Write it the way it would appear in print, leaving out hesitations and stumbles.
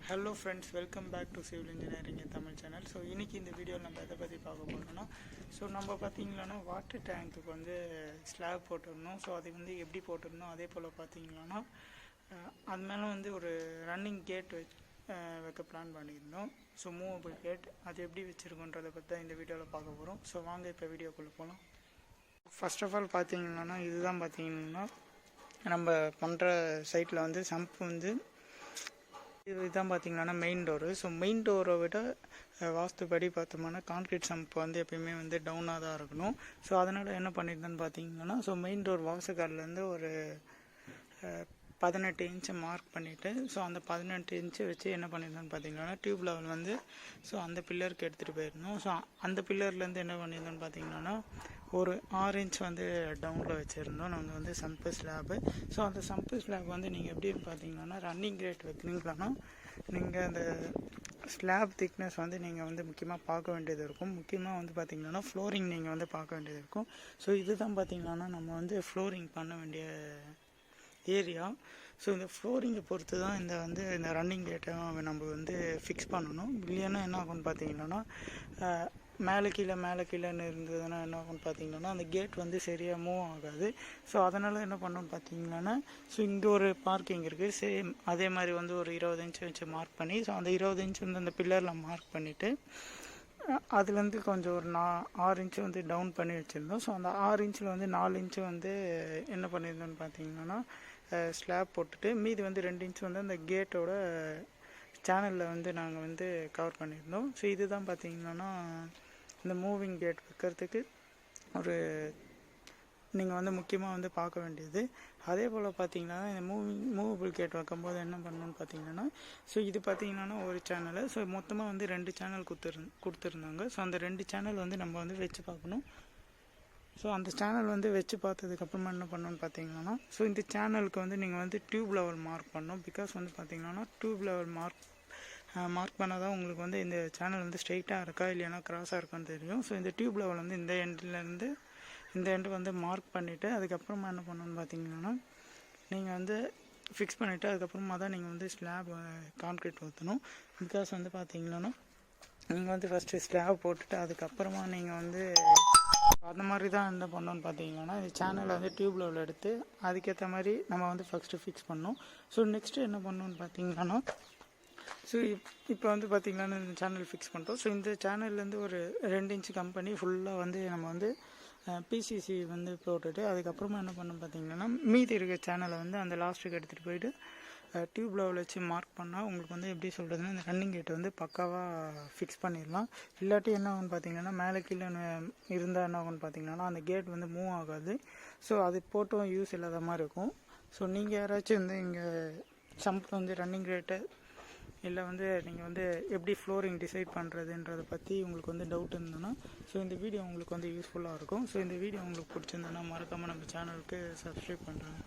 Hello friends, welcome back to civil engineering Tamil channel. So இன்றைக்கி இந்த வீடியோவில் நம்ம எதை பற்றி பார்க்க போகிறோம்னா, ஸோ நம்ம பார்த்திங்களான்னா வாட்டர் டேங்க்குக்கு வந்து ஸ்லாப் போட்டுருந்தோம். ஸோ அது வந்து எப்படி போட்டிருந்தோம், அதே போல் பார்த்திங்களான்னா அது மேலே வந்து ஒரு ரன்னிங் கேட் வைக்க பிளான் பண்ணியிருந்தோம். ஸோ மூவபிள் கேட் அது எப்படி வச்சுருக்கோன்றதை பற்றி தான் இந்த வீடியோவில் பார்க்க போகிறோம். ஸோ வாங்க இப்போ வீடியோக்குள்ளே போகலாம். ஃபர்ஸ்ட் ஆஃப் ஆல் பார்த்திங்கன்னா இதுதான் பார்த்திங்கன்னா நம்ம பண்ணுற சைட்டில் வந்து சம்ப் வந்து இதுதான் பார்த்திங்கன்னா மெயின் டோரு. ஸோ மெயின் டோரை விட வாஸ்துபடி பார்த்தோம்னா கான்க்ரீட் சம்ப் வந்து எப்பயுமே வந்து டவுனாக தான் இருக்கணும். ஸோ அதனால் என்ன பண்ணியிருந்தேன்னு பார்த்தீங்கன்னா, ஸோ மெயின் டோர் வாசக்கால்லேருந்து ஒரு 18 இன்ச்சு மார்க் பண்ணிவிட்டு, ஸோ அந்த 18 இன்ச்சு வச்சு என்ன பண்ணியிருந்தேன்னு பார்த்தீங்கன்னா டியூப் லெவல் வந்து ஸோ அந்த பில்லருக்கு எடுத்துகிட்டு போயிருந்தோம். ஸோ அந்த பில்லர்லேருந்து என்ன பண்ணியிருந்தோன்னு பார்த்தீங்கன்னா ஒரு 6 இன்ச் வந்து டவுனில் வச்சுருந்தோம் நாங்கள் வந்து சம்பு ஸ்லாபு. ஸோ அந்த சம்பு ஸ்லாப் வந்து நீங்கள் எப்படின்னு பார்த்தீங்கன்னா ரன்னிங் கிரேட் வைக்கிறீங்களான்னா நீங்கள் அந்த ஸ்லாப் திக்னஸ் வந்து நீங்கள் வந்து முக்கியமாக பார்க்க வேண்டியது இருக்கும். முக்கியமாக வந்து பார்த்திங்கன்னா ஃப்ளோரிங் நீங்கள் வந்து பார்க்க வேண்டியது இருக்கும். ஸோ இதுதான் பார்த்திங்கன்னா நம்ம வந்து ஃப்ளோரிங் பண்ண வேண்டிய ஏரியா. ஸோ இந்த ஃப்ளோரிங்கை பொறுத்து தான் இந்த ரன்னிங் கேட்டை நம்ம வந்து ஃபிக்ஸ் பண்ணணும். இல்லைன்னா என்ன ஆகும்னு பார்த்தீங்கன்னா மேலே கீழேன்னு இருந்ததுன்னா என்ன ஆகும்னு பார்த்தீங்கன்னா அந்த கேட் வந்து சரியாக மூவ் ஆகாது. ஸோ அதனால் என்ன பண்ணணும்னு பார்த்தீங்கன்னா, ஸோ இங்கே ஒரு பார்க்கிங் இருக்குது, சேம் அதே மாதிரி வந்து ஒரு 20 இன்ச்சு வச்சு மார்க் பண்ணி, ஸோ அந்த 20 இன்ச்சு வந்து அந்த பில்லரில் மார்க் பண்ணிவிட்டு அதுலேருந்து கொஞ்சம் ஒரு 6 இன்ச்சு வந்து டவுன் பண்ணி வச்சுருந்தோம். ஸோ அந்த 6 இன்ச்சில் வந்து 4 இன்ச்சு வந்து என்ன பண்ணியிருந்தோம்னு பார்த்தீங்கன்னா ஸ்லாப் போட்டுட்டு மீதி வந்து 2 இன்ச்சு வந்து அந்த கேட்டோட சேனலில் வந்து நாங்கள் வந்து கவர் பண்ணியிருந்தோம். ஸோ இதுதான் பார்த்திங்கன்னா இந்த மூவிங் கேட் வைக்கிறதுக்கு ஒரு நீங்கள் வந்து முக்கியமாக வந்து பார்க்க வேண்டியது. அதே போல் பார்த்திங்கன்னா இந்த மூவபிள் கேட் வைக்கும்போது என்ன பண்ணணும்னு பார்த்தீங்கன்னா, ஸோ இது பார்த்திங்கன்னா ஒரு சேனலு, ஸோ மொத்தமாக வந்து 2 சேனல் கொடுத்துருந்தாங்க. ஸோ அந்த 2 சேனல் வந்து நம்ம வந்து வச்சு பார்க்கணும். ஸோ அந்த சேனல் வந்து வச்சு பார்த்ததுக்கப்புறமா என்ன பண்ணணும்னு பார்த்தீங்கன்னா, ஸோ இந்த சேனலுக்கு வந்து நீங்கள் வந்து டியூப் லெவல் மார்க் பண்ணணும். பிகாஸ் வந்து பார்த்திங்கன்னா டியூப் லெவல் மார்க் பண்ணால் தான் உங்களுக்கு வந்து இந்த சேனல் வந்து ஸ்ட்ரெயிட்டாக இருக்கா இல்லைனா கிராஸாக இருக்கான்னு தெரியும். ஸோ இந்த டியூப் லெவல் வந்து இந்த எண்ட்லேருந்து இந்த எண்டு வந்து மார்க் பண்ணிவிட்டு அதுக்கப்புறமா என்ன பண்ணணும்னு பார்த்தீங்கன்னா நீங்கள் வந்து ஃபிக்ஸ் பண்ணிவிட்டு அதுக்கப்புறமா தான் நீங்கள் வந்து ஸ்லாப் கான்க்ரீட் ஊற்றணும். பிகாஸ் வந்து பார்த்தீங்கன்னா நீங்கள் வந்து ஃபஸ்ட்டு ஸ்லாப் போட்டுட்டு அதுக்கப்புறமா நீங்கள் வந்து அந்த மாதிரி தான் என்ன பண்ணணும்னு பார்த்தீங்கன்னா இந்த சேனலை வந்து டியூப் லெவல் எடுத்து அதுக்கேற்ற மாதிரி நம்ம வந்து ஃபஸ்ட்டு ஃபிக்ஸ் பண்ணணும். ஸோ நெக்ஸ்ட்டு என்ன பண்ணணும்னு பார்த்தீங்கன்னா, ஸோ இப்போ வந்து பார்த்திங்கன்னா இந்த சேனல் ஃபிக்ஸ் பண்ணிட்டோம். ஸோ இந்த சேனல்லேருந்து ஒரு 2 இன்ச்சு கம்பெனி ஃபுல்லாக வந்து நம்ம வந்து பிசிசி வந்து போட்டுட்டு அதுக்கப்புறமா என்ன பண்ணணும் பார்த்தீங்கன்னா மீதி இருக்க சேனலை வந்து அந்த லாஸ்ட்டுக்கு எடுத்துகிட்டு போயிட்டு டியூப் லெவல் வச்சு மார்க் பண்ணால் உங்களுக்கு வந்து எப்படி சொல்கிறதுன்னா இந்த ரன்னிங் கேட் வந்து பக்காவாக ஃபிக்ஸ் பண்ணிடலாம். இல்லாட்டி என்ன ஆகும்னு பார்த்தீங்கன்னா மேலே கீழே இருந்தால் என்ன ஆகும்னு பார்த்தீங்கன்னா அந்த கேட் வந்து மூவ் ஆகாது. ஸோ அது போட்டும் யூஸ் இல்லாத மாதிரி இருக்கும். ஸோ நீங்கள் யாராச்சும் வந்து இங்கே சம்பில் வந்து ரன்னிங் ரேட்டு இல்லை வந்து நீங்கள் வந்து எப்படி ஃப்ளோரிங் டிசைட் பண்ணுறதுன்றதை பற்றி உங்களுக்கு வந்து டவுட் இருந்ததுன்னா ஸோ இந்த வீடியோ உங்களுக்கு வந்து யூஸ்ஃபுல்லாக இருக்கும். ஸோ இந்த வீடியோ உங்களுக்கு பிடிச்சிருந்ததுன்னா மறக்காமல் நம்ம சேனலுக்கு சப்ஸ்கிரைப் பண்ணுறேன்.